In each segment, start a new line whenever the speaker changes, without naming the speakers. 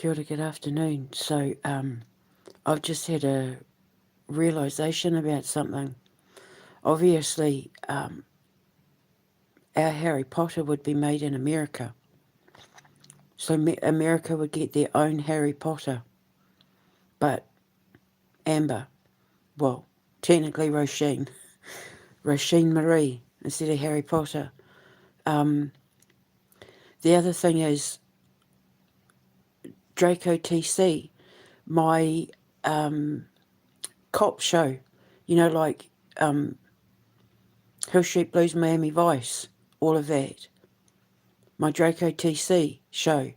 Kia ora, good afternoon. So, I've just had a realisation about something. Obviously, our Harry Potter would be made in America. So America would get their own Harry Potter. But Amber, well, technically Roisin Marie instead of Harry Potter. The other thing is Draco TC, my cop show, like Hill Street Blues, Miami Vice, all of that. My Draco TC show,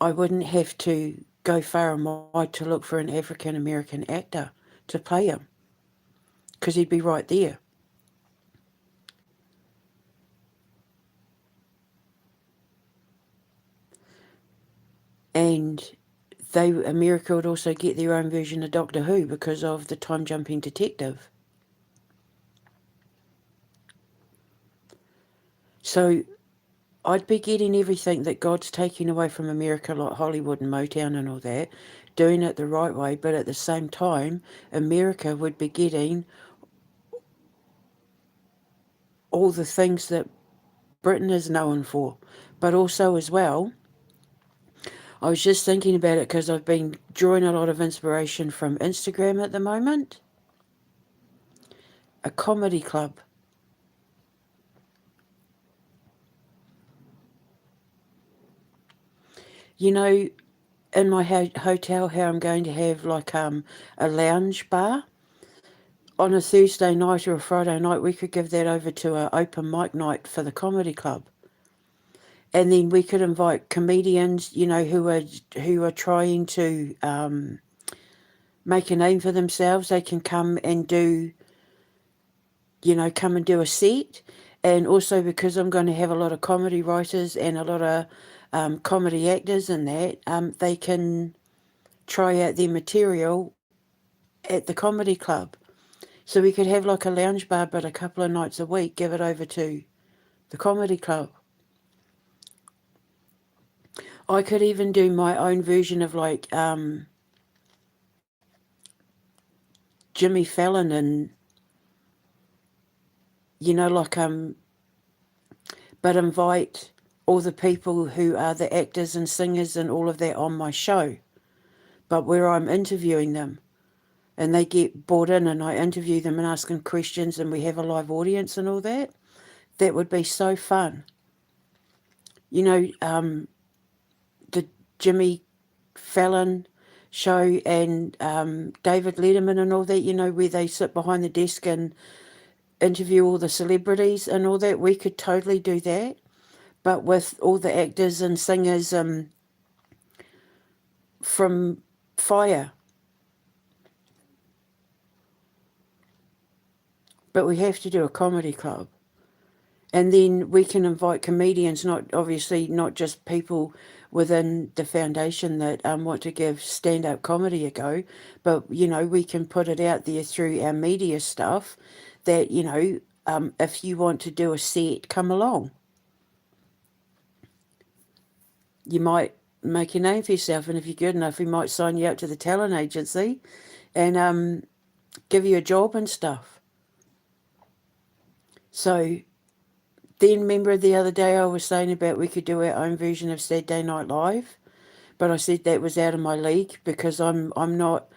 I wouldn't have to go far and wide to look for an African American actor to play him, because he'd be right there. And America would also get their own version of Doctor Who because of the time jumping detective. So I'd be getting everything that God's taking away from America, like Hollywood and Motown and all that, doing it the right way, but at the same time, America would be getting all the things that Britain is known for. But also, as well, I was just thinking about it because I've been drawing a lot of inspiration from Instagram at the moment. A comedy club. You know, in my hotel, how I'm going to have like a lounge bar. On a Thursday night or a Friday night, we could give that over to an open mic night for the comedy club. And then we could invite comedians, who are trying to make a name for themselves. They can come and do a set. And also, because I'm going to have a lot of comedy writers and a lot of comedy actors in that, they can try out their material at the comedy club. So we could have like a lounge bar, but a couple of nights a week, give it over to the comedy club. I could even do my own version of like Jimmy Fallon and but invite all the people who are the actors and singers and all of that on my show, but where I'm interviewing them and they get brought in and I interview them and ask them questions and we have a live audience and all that. That would be so fun. The Jimmy Fallon show and David Letterman and all that, where they sit behind the desk and interview all the celebrities and all that. We could totally do that, but with all the actors and singers from Fire. But we have to do a comedy club. And then we can invite comedians, not just people within the foundation that want to give stand-up comedy a go, but, we can put it out there through our media stuff that, if you want to do a set, come along. You might make a name for yourself, and if you're good enough, we might sign you up to the talent agency and give you a job and stuff. So then remember the other day I was saying about we could do our own version of Saturday Night Live, but I said that was out of my league because I'm not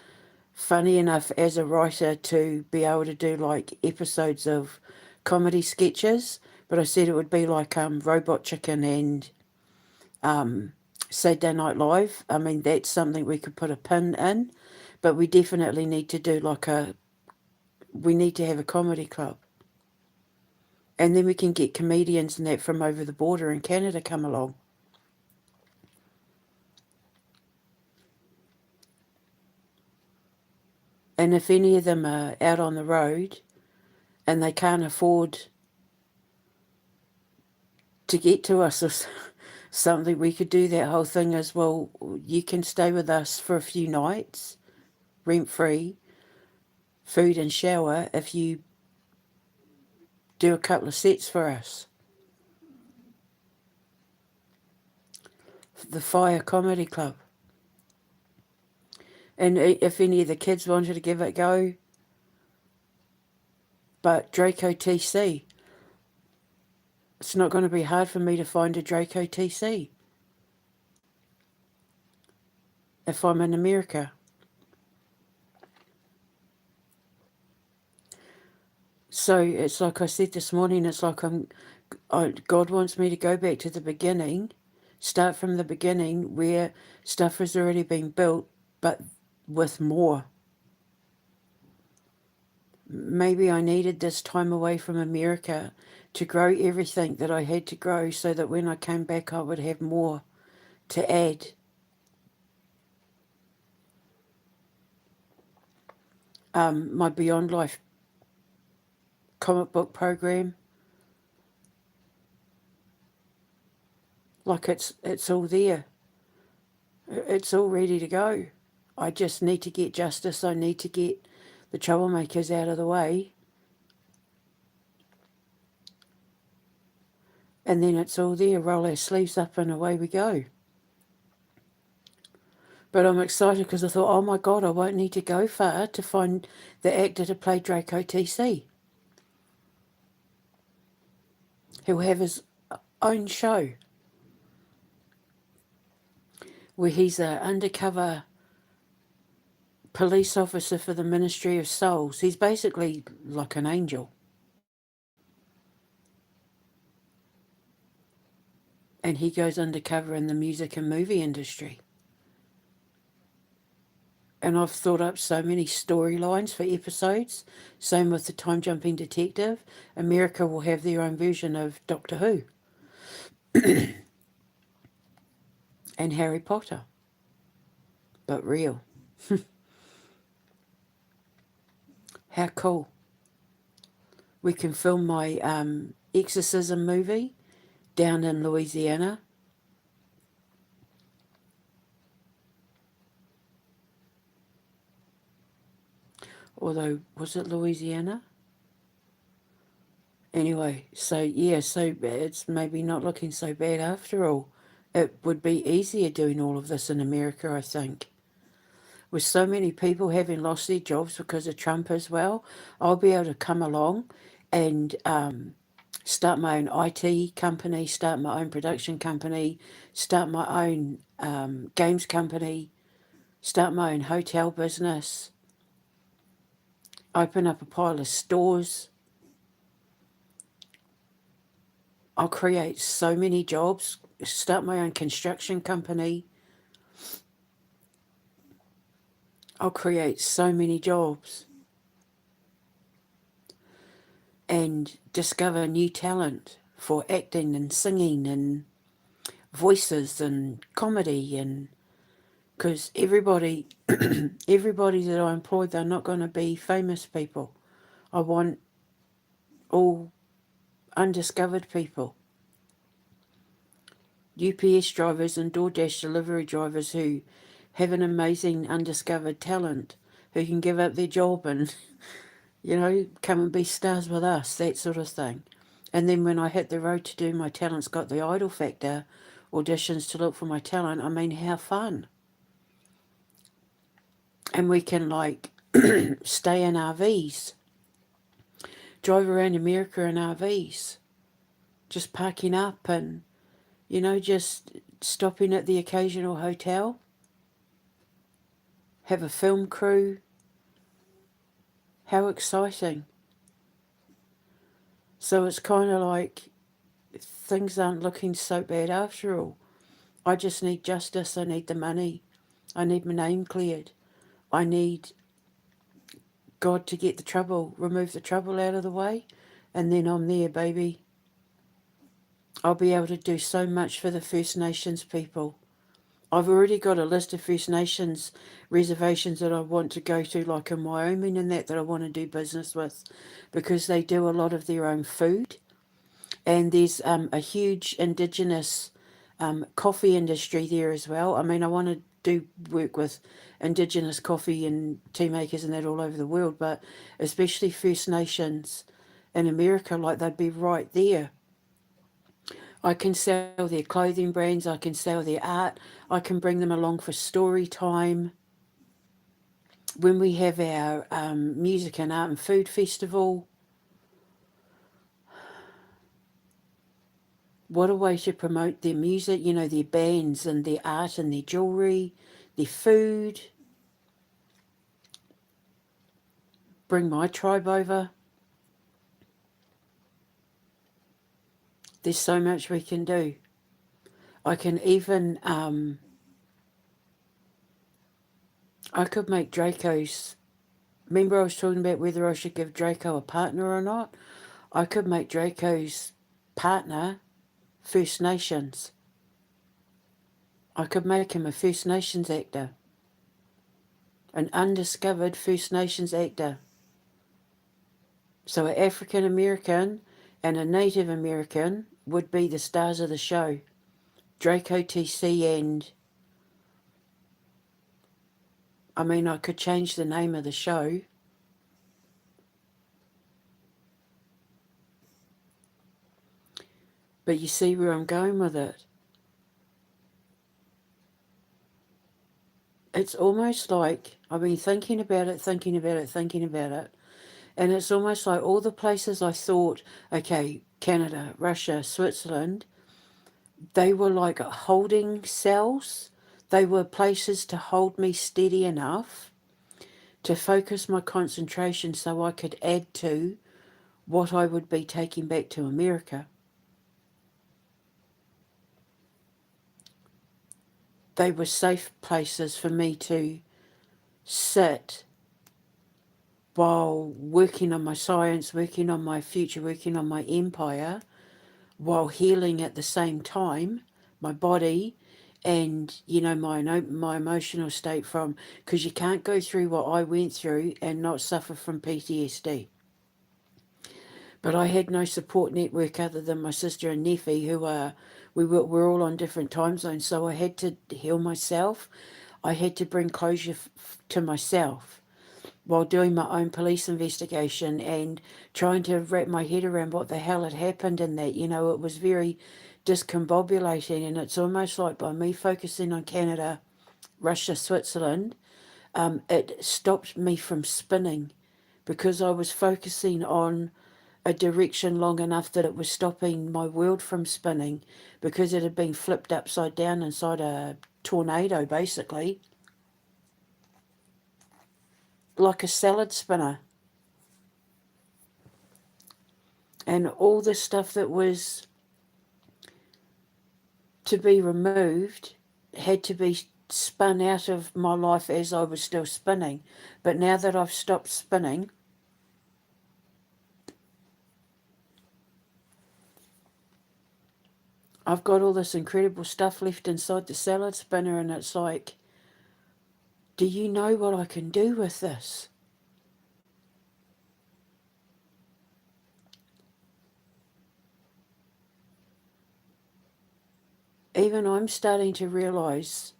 funny enough as a writer to be able to do like episodes of comedy sketches. But I said it would be like Robot Chicken and Saturday Night Live. I mean, that's something we could put a pin in, but we definitely need to do we need to have a comedy club. And then we can get comedians and that from over the border in Canada come along. And if any of them are out on the road and they can't afford to get to us or something, we could do that whole thing as well. You can stay with us for a few nights, rent-free, food and shower, if you do a couple of sets for us. The Fire Comedy Club. And if any of the kids wanted to give it a go, but Draco TC, it's not going to be hard for me to find a Draco TC if I'm in America. So it's like I said this morning, it's like God wants me to go back to the beginning, start from the beginning where stuff has already been built, but with more. Maybe I needed this time away from America to grow everything that I had to grow so that when I came back I would have more to add. My Beyond Life comic book program, like it's all there. It's all ready to go. I just need to get justice. I need to get the troublemakers out of the way. And then it's all there. Roll our sleeves up and away we go. But I'm excited because I thought, oh my God, I won't need to go far to find the actor to play Draco TC. He'll have his own show where he's an undercover police officer for the Ministry of Souls. He's basically like an angel. And he goes undercover in the music and movie industry. And I've thought up so many storylines for episodes. Same with the Time Jumping Detective. America will have their own version of Doctor Who. And Harry Potter. But real. How cool. We can film my exorcism movie down in Louisiana. Although, was it Louisiana? Anyway, so yeah, so it's maybe not looking so bad after all. It would be easier doing all of this in America, I think. With so many people having lost their jobs because of Trump as well, I'll be able to come along and start my own IT company, start my own production company, start my own games company, start my own hotel business, open up a pile of stores. I'll create so many jobs, start my own construction company. I'll create so many jobs and discover new talent for acting and singing and voices and comedy, and because everybody that I employ, they're not going to be famous people. I want all undiscovered people. UPS drivers and DoorDash delivery drivers who have an amazing undiscovered talent, who can give up their job and, come and be stars with us, that sort of thing. And then when I hit the road to do my Talent's Got the Idol Factor auditions to look for my talent, I mean, how fun. And we can, stay in RVs, drive around America in RVs, just parking up and, just stopping at the occasional hotel, have a film crew. How exciting. So it's kind of like things aren't looking so bad after all. I just need justice. I need the money. I need my name cleared. I need God to get the trouble, remove the trouble out of the way, and then I'm there, baby. I'll be able to do so much for the First Nations people. I've already got a list of First Nations reservations that I want to go to, like in Wyoming and that I want to do business with, because they do a lot of their own food. And there's a huge Indigenous coffee industry there as well. I mean, I want to do work with Indigenous coffee and tea makers and that all over the world, but especially First Nations in America, like they'd be right there. I can sell their clothing brands, I can sell their art, I can bring them along for story time. when we have our music and art and food festival, what a way to promote their music, you know, their bands and their art and their jewellery, their food. Bring my tribe over. There's so much we can do. I can even, I could make Draco's, remember I was talking about whether I should give Draco a partner or not? I could make Draco's partner First Nations. I could make him a First Nations actor. An undiscovered First Nations actor. So an African American and a Native American would be the stars of the show. Draco TC and... I mean, I could change the name of the show. But you see where I'm going with it. It's almost like I've been thinking about it, and it's almost like all the places I thought, okay, Canada, Russia, Switzerland, they were like holding cells. They were places to hold me steady enough to focus my concentration so I could add to what I would be taking back to America. They were safe places for me to sit while working on my science, working on my future, working on my empire, while healing at the same time, my body and, you know, my emotional state from, because you can't go through what I went through and not suffer from PTSD. But I had no support network other than my sister and Nephi, who we're all on different time zones, so I had to heal myself. I had to bring closure to myself while doing my own police investigation and trying to wrap my head around what the hell had happened in that. You know, it was very discombobulating, and it's almost like by me focusing on Canada, Russia, Switzerland, it stopped me from spinning because I was focusing on a direction long enough that it was stopping my world from spinning because it had been flipped upside down inside a tornado, basically. Like a salad spinner. And all the stuff that was to be removed had to be spun out of my life as I was still spinning. But now that I've stopped spinning, I've got all this incredible stuff left inside the salad spinner, and it's like, do you know what I can do with this? Even I'm starting to realise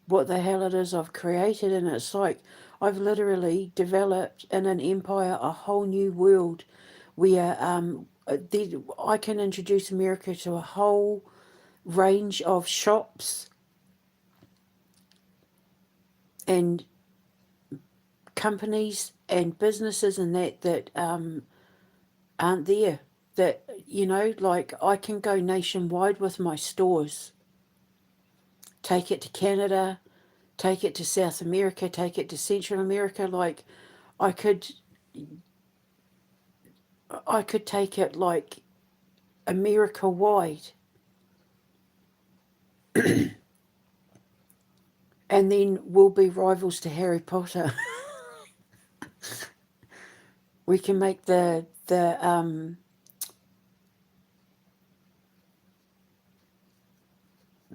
what the hell it is I've created, and it's like I've literally developed in an empire a whole new world where I can introduce America to a whole range of shops and companies and businesses and that aren't there. That, you know, like I can go nationwide with my stores, take it to Canada, take it to South America, take it to Central America. Like I could take it like America wide. And then we'll be rivals to Harry Potter. We can make the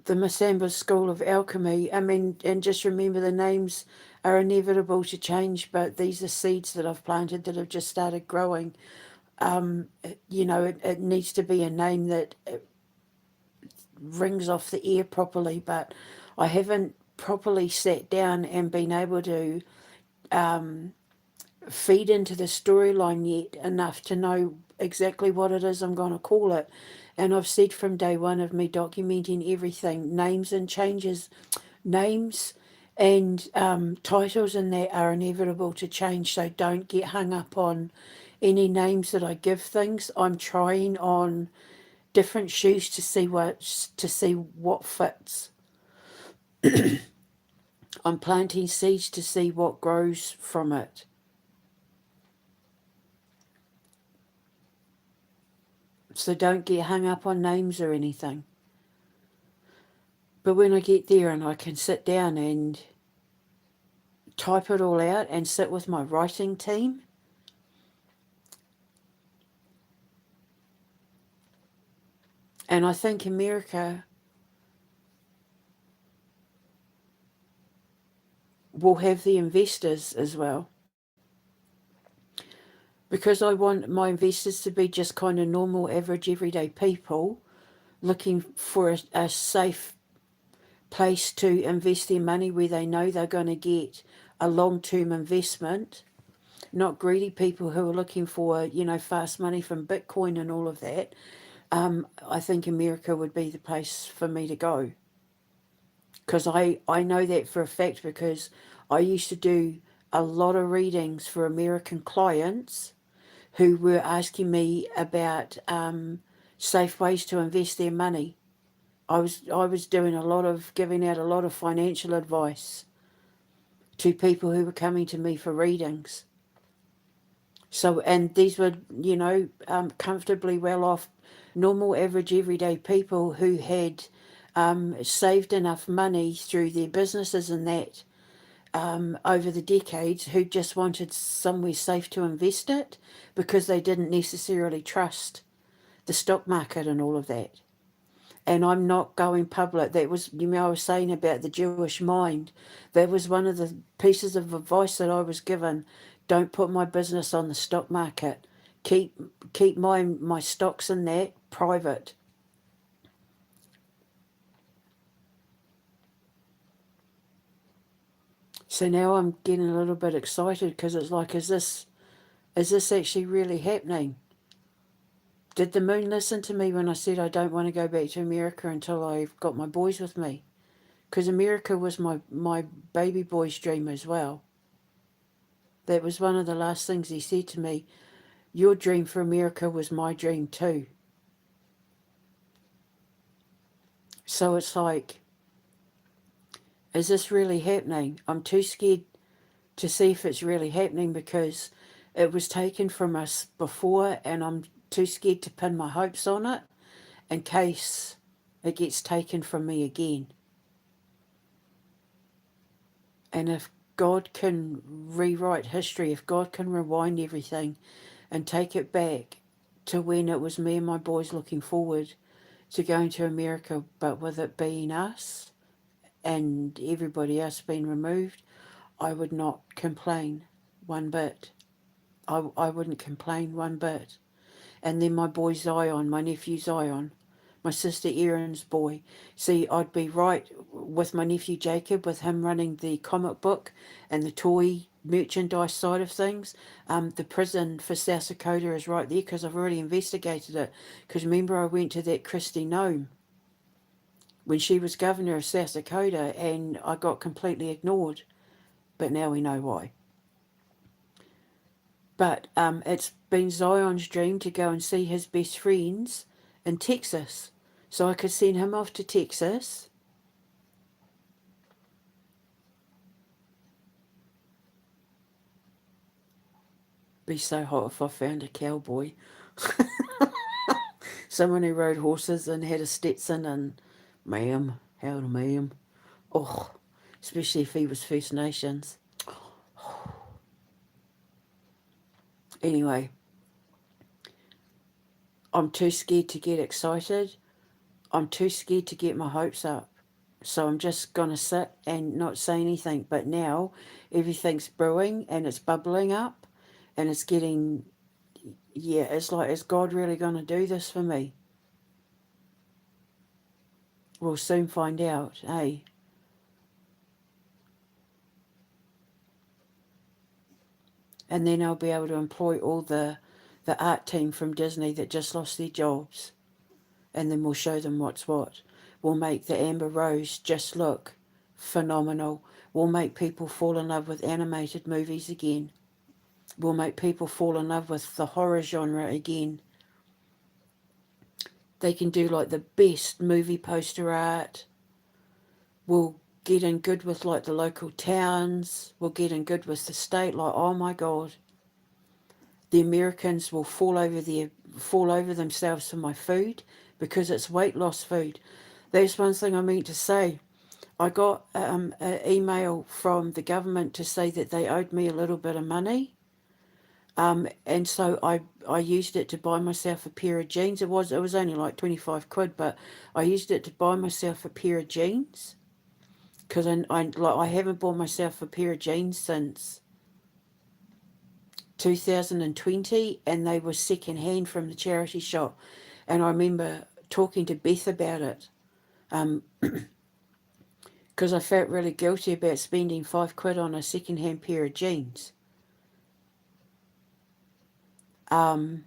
Masamba School of Alchemy. I mean, and just remember the names are inevitable to change, but these are seeds that I've planted that have just started growing. You know, it needs to be a name that rings off the ear properly, but I haven't properly sat down and been able to feed into the storyline yet enough to know exactly what it is I'm going to call it. And I've said from day one of me documenting everything, names and changes, names And titles and that are inevitable to change, so don't get hung up on any names that I give things. I'm trying on different shoes to see what fits. I'm planting seeds to see what grows from it. So don't get hung up on names or anything. But when I get there and I can sit down and type it all out and sit with my writing team, and I think America will have the investors as well. Because I want my investors to be just kind of normal, average, everyday people looking for a safe place to invest their money where they know they're going to get a long-term investment, not greedy people who are looking for, fast money from Bitcoin and all of that. I think America would be the place for me to go. Because I know that for a fact, because I used to do a lot of readings for American clients who were asking me about safe ways to invest their money. I was doing a lot of giving out a lot of financial advice to people who were coming to me for readings. So, and these were, comfortably well off, normal, average, everyday people who had saved enough money through their businesses and that over the decades, who just wanted somewhere safe to invest it because they didn't necessarily trust the stock market and all of that. And I'm not going public. That was, I was saying about the Jewish mind. That was one of the pieces of advice that I was given. Don't put my business on the stock market. Keep my stocks in that private. So now I'm getting a little bit excited because it's like, is this actually really happening? Did the moon listen to me when I said I don't want to go back to America until I've got my boys with me? Because America was my baby boy's dream as well. That was one of the last things he said to me. Your dream for America was my dream too. So it's like, is this really happening? I'm too scared to see if it's really happening because it was taken from us before, and I'm too scared to pin my hopes on it in case it gets taken from me again. And if God can rewrite history, if God can rewind everything and take it back to when it was me and my boys looking forward to going to America, but with it being us and everybody else being removed, I would not complain one bit. I wouldn't complain one bit. And then my boy Zion, my nephew Zion, my sister Erin's boy. See, I'd be right with my nephew Jacob, with him running the comic book and the toy merchandise side of things. The prison for South Dakota is right there because I've already investigated it. Because remember, I went to that Kristi Noem when she was governor of South Dakota and I got completely ignored. But now we know why. But it's been Zion's dream to go and see his best friends in Texas. So I could send him off to Texas. Be so hot if I found a cowboy. Someone who rode horses and had a Stetson and, ma'am, howdy, ma'am. Oh, especially if he was First Nations. Anyway, I'm too scared to get excited. I'm too scared to get my hopes up. So I'm just going to sit and not say anything. But now everything's brewing and it's bubbling up and it's getting, yeah, it's like, is God really going to do this for me? We'll soon find out, eh? And then I'll be able to employ all the art team from Disney that just lost their jobs. And then we'll show them what's what. We'll make the Amber Rose just look phenomenal. We'll make people fall in love with animated movies again. We'll make people fall in love with the horror genre again. They can do like the best movie poster art. We'll get in good with like the local towns. We'll get in good with the state. Like, oh my God, the Americans will fall over themselves for my food because it's weight loss food. That's one thing I meant to say. I got an email from the government to say that they owed me a little bit of money. And so I used it to buy myself a pair of jeans. It was only like 25 quid, but I used it to buy myself a pair of jeans because I haven't bought myself a pair of jeans since 2020, and they were second hand from the charity shop. And I remember talking to Beth about it because I felt really guilty about spending 5 quid on a second hand pair of jeans. So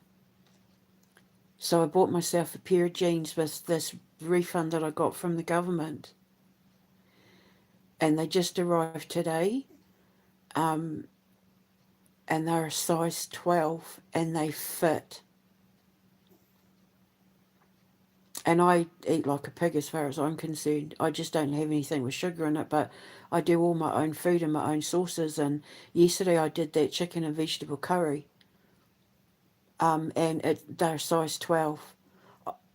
I bought myself a pair of jeans with this refund that I got from the government. And they just arrived today. And they're a size 12 and they fit. And I eat like a pig as far as I'm concerned. I just don't have anything with sugar in it, but I do all my own food and my own sauces. And yesterday I did that chicken and vegetable curry. And they're size 12.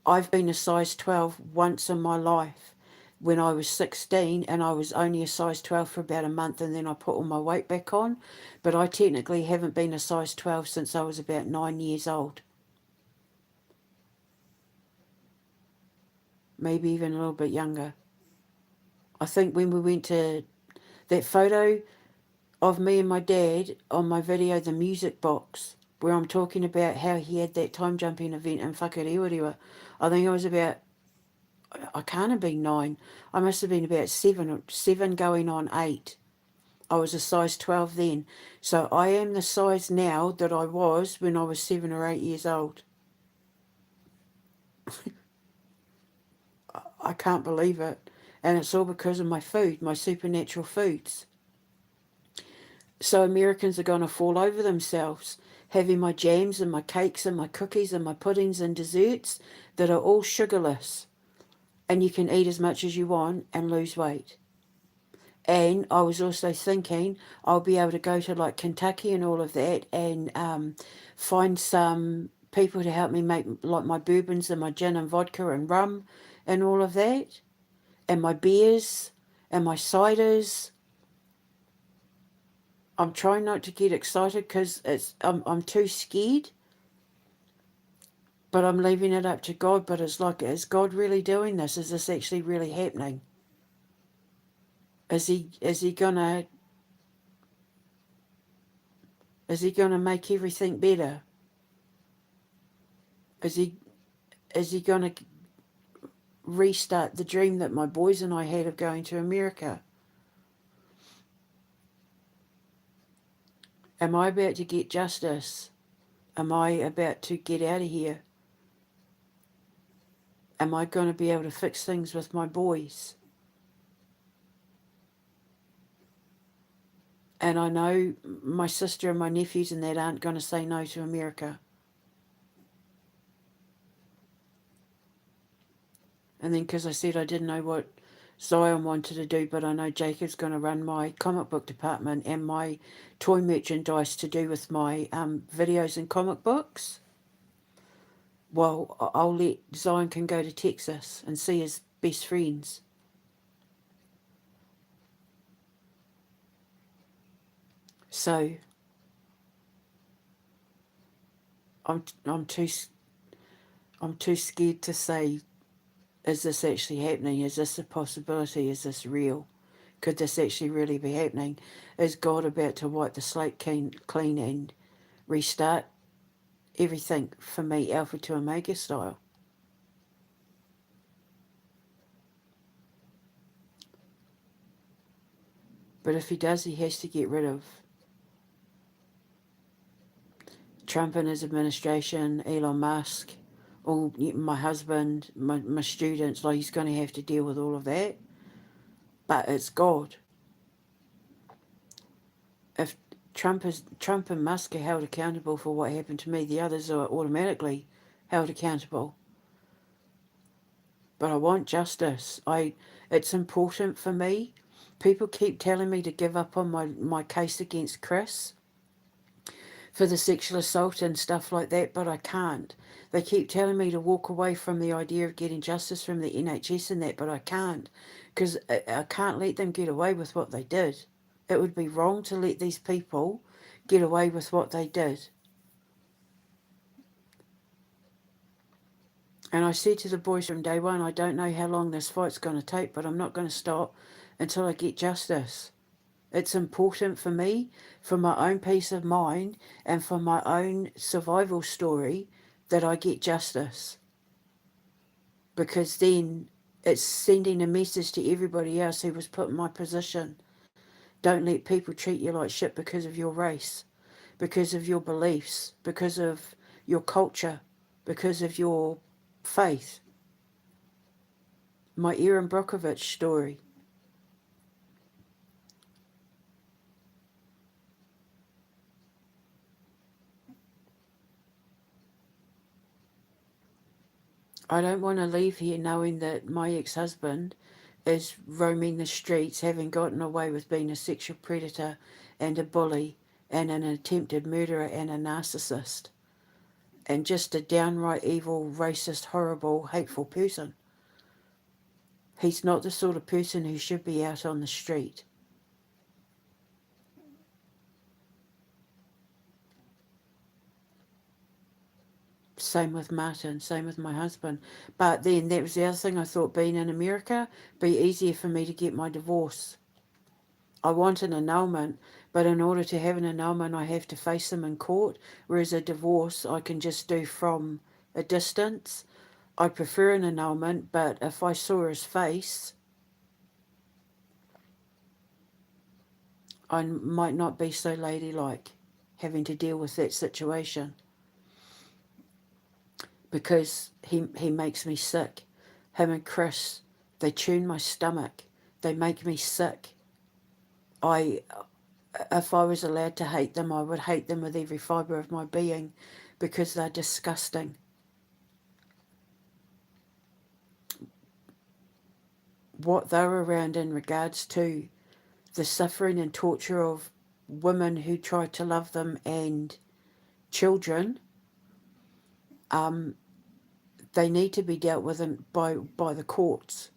I've been a size 12 once in my life when I was 16, and I was only a size 12 for about a month, and then I put all my weight back on. But I technically haven't been a size 12 since I was about 9 years old. Maybe even a little bit younger. I think when we went to that photo of me and my dad on my video, The Music Box, where I'm talking about how he had that time jumping event in Whakarewarewa, I think I was about, I can't have been 9. I must have been about 7 going on 8. I was a size 12 then. So I am the size now that I was when I was 7 or 8 years old. I can't believe it. And it's all because of my food, my supernatural foods. So Americans are going to fall over themselves having my jams and my cakes and my cookies and my puddings and desserts that are all sugarless. And you can eat as much as you want and lose weight. And I was also thinking I'll be able to go to like Kentucky and all of that and find some people to help me make like my bourbons and my gin and vodka and rum and all of that. And my beers and my ciders. I'm trying not to get excited because I'm too scared. But I'm leaving it up to God. But it's like, is God really doing this? Is this actually really happening? Is he gonna make everything better? Is he gonna restart the dream that my boys and I had of going to America? Am I about to get justice? Am I about to get out of here? Am I going to be able to fix things with my boys? And I know my sister and my nephews and that aren't going to say no to America. And then because I said I didn't know what Zion wanted to do, but I know Jacob's going to run my comic book department and my toy merchandise to do with my videos and comic books. Well, I'll let Zion can go to Texas and see his best friends. So I'm too scared to say, is this actually happening? Is this a possibility? Is this real? Could this actually really be happening? Is God about to wipe the slate clean and restart everything for me, Alpha to Omega style? But if he does, he has to get rid of Trump and his administration, Elon Musk, my husband, my students. Like, he's going to have to deal with all of that. but it's God. If Trump and Musk are held accountable for what happened to me, the others are automatically held accountable. But I want justice. It's important for me. People keep telling me to give up on my case against Chris for the sexual assault and stuff like that, but I can't. They keep telling me to walk away from the idea of getting justice from the NHS and that, but I can't, because I can't let them get away with what they did. It would be wrong to let these people get away with what they did. And I said to the boys from day one, I don't know how long this fight's going to take, but I'm not going to stop until I get justice. It's important for me, for my own peace of mind and for my own survival story, that I get justice. Because then it's sending a message to everybody else who was put in my position. Don't let people treat you like shit because of your race, because of your beliefs, because of your culture, because of your faith. My Erin Brockovich story. I don't want to leave here knowing that my ex-husband is roaming the streets, having gotten away with being a sexual predator and a bully and an attempted murderer and a narcissist and just a downright evil, racist, horrible, hateful person. He's not the sort of person who should be out on the street. Same with Martin, same with my husband. But then that was the other thing I thought, being in America, be easier for me to get my divorce. I want an annulment, but in order to have an annulment, I have to face them in court, whereas a divorce I can just do from a distance. I prefer an annulment, but if I saw his face, I might not be so ladylike having to deal with that situation, because he makes me sick. Him and Chris, they tune my stomach. They make me sick. If I was allowed to hate them, I would hate them with every fibre of my being, because they're disgusting. What they're around in regards to the suffering and torture of women who try to love them and children, they need to be dealt with by the courts.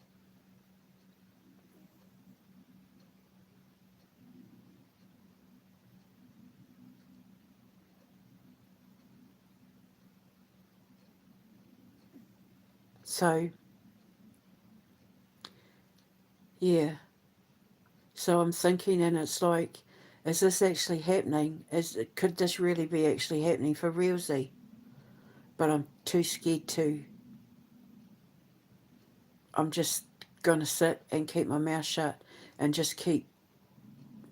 So, yeah. So I'm thinking, and it's like, is this actually happening? Could this really be actually happening for realsy? But I'm too scared to. I'm just going to sit and keep my mouth shut and just keep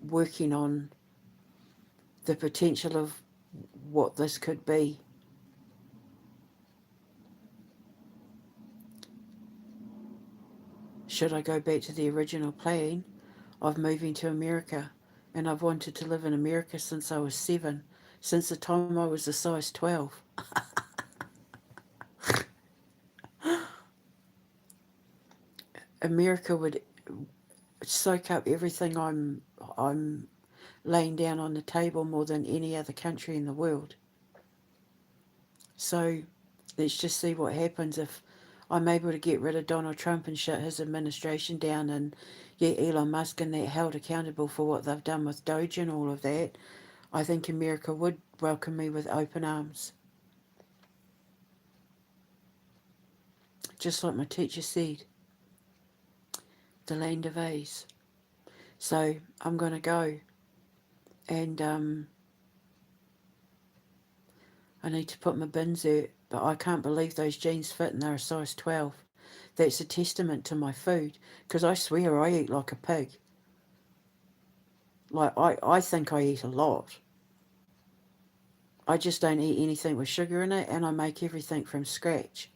working on the potential of what this could be. Should I go back to the original plan of moving to America? And I've wanted to live in America since I was 7, since the time I was a size 12. America would soak up everything I'm laying down on the table more than any other country in the world. So let's just see what happens if I'm able to get rid of Donald Trump and shut his administration down, and get Elon Musk and that held accountable for what they've done with Doge and all of that. I think America would welcome me with open arms. Just like my teacher said, the land of A's. So I'm going to go, and I need to put my bins out, but I can't believe those jeans fit and they're a size 12. That's a testament to my food, because I swear I eat like a pig. Like, I think I eat a lot. I just don't eat anything with sugar in it, and I make everything from scratch.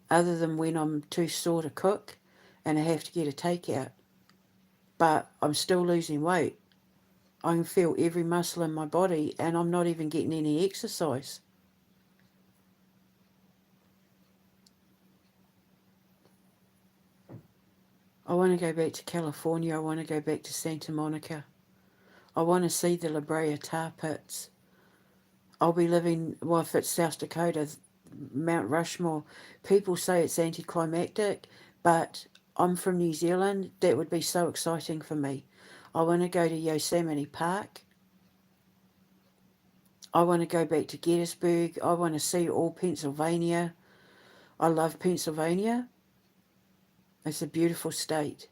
Other than when I'm too sore to cook and I have to get a takeout. but I'm still losing weight. I can feel every muscle in my body, and I'm not even getting any exercise. I want to go back to California. I want to go back to Santa Monica. I want to see the La Brea tar pits. I'll be living, well, if it's South Dakota, Mount Rushmore. People say it's anticlimactic, but I'm from New Zealand. That would be so exciting for me. I want to go to Yosemite Park. I want to go back to Gettysburg. I want to see all Pennsylvania. I love Pennsylvania. It's a beautiful state.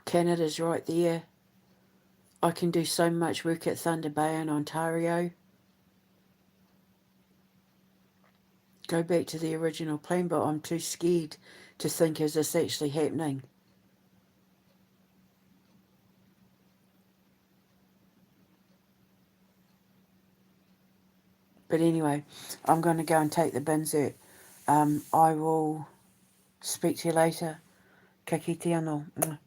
Canada's right there. I can do so much work at Thunder Bay in Ontario. Go back to the original plan, but I'm too scared to think, is this actually happening? But anyway, I'm going to go and take the bins out. I will speak to you later. Ka kite anō.